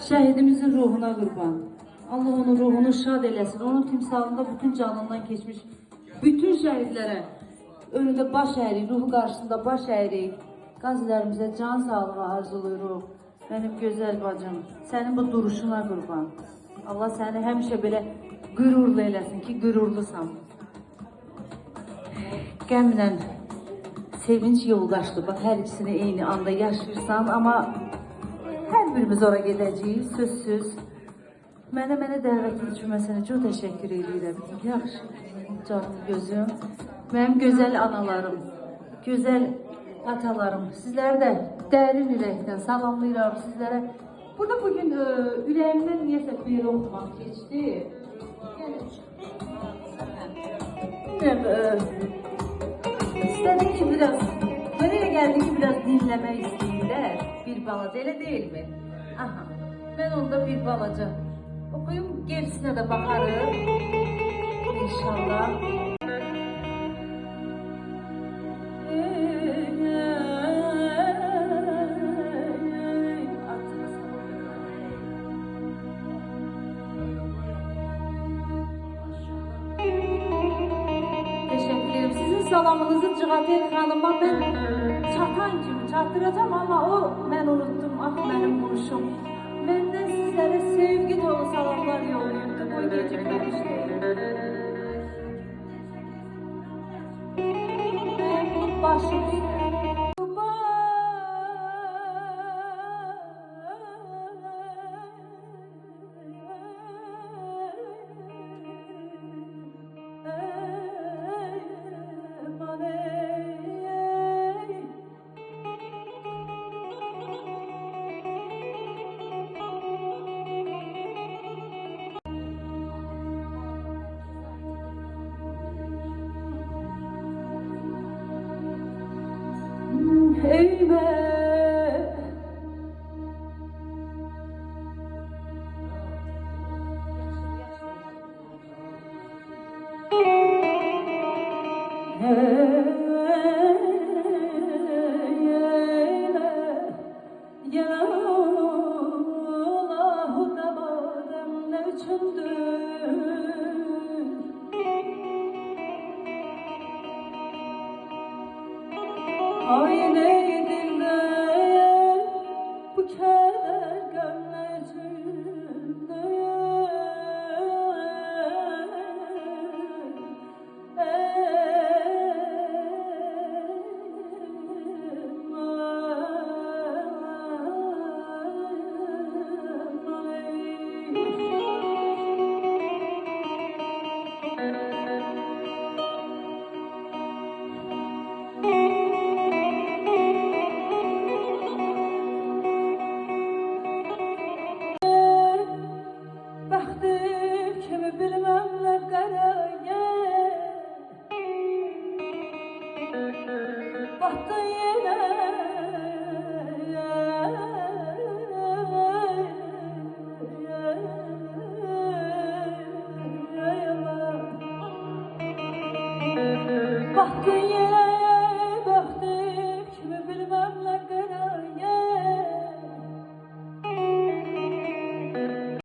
Şəhidimizin ruhuna qurban. Allah onun ruhunu şad eləsin. Onun timsalında bütün canından keçmiş bütün şəhidlərə önündə baş əyirik, ruhu qarşısında baş əyirik. Qazilərimizə can sağlığı arzuluruq. Mənim gözəl bacım, sənin bu duruşuna qurban. Allah səni həmişə belə qürurlu eləsin ki, qürurlusan. Qəmlə sevinç yoldaşdır. Bax, hər ikisini eyni anda yaşayırsan, amma hər birimiz ora gedəcəyik, sözsüz. Mənə dəvətin üçün mən sənə çox təşəkkür edirəm. Yaxşı, canım gözüm. Mənim gözəl analarım, gözəl atalarım. Sizləri də dərin ürəkdən salamlayıram sizlərə. Burada bugün ürəyimdən niyəsə bir oxumaq keçdi. İstədim ki, biraz, mənə gəldi ki, biraz dinləmək istəyirlər. Bir balaca, elə deyilmi? Aha, mən onda bir balaca oxuyum, gerisinə də baxarım. İnşallah. Teşekkür ederim. Sizin salamınızı Cığatel Hanım'a ben çatan kimi çatdıracağım ama ben unuttum. Ah benim quşum. Məndən sizlərə sevgi dolu salamlar yollayırdı. Bu gecikməmişdi. Başım üstə. Eyvə Allahu damadım ne üçündür Aynı dilde bu keder gömlecimde Bəxtim kimi bilməmlər qərəyə Batdın yenə Batdın yenə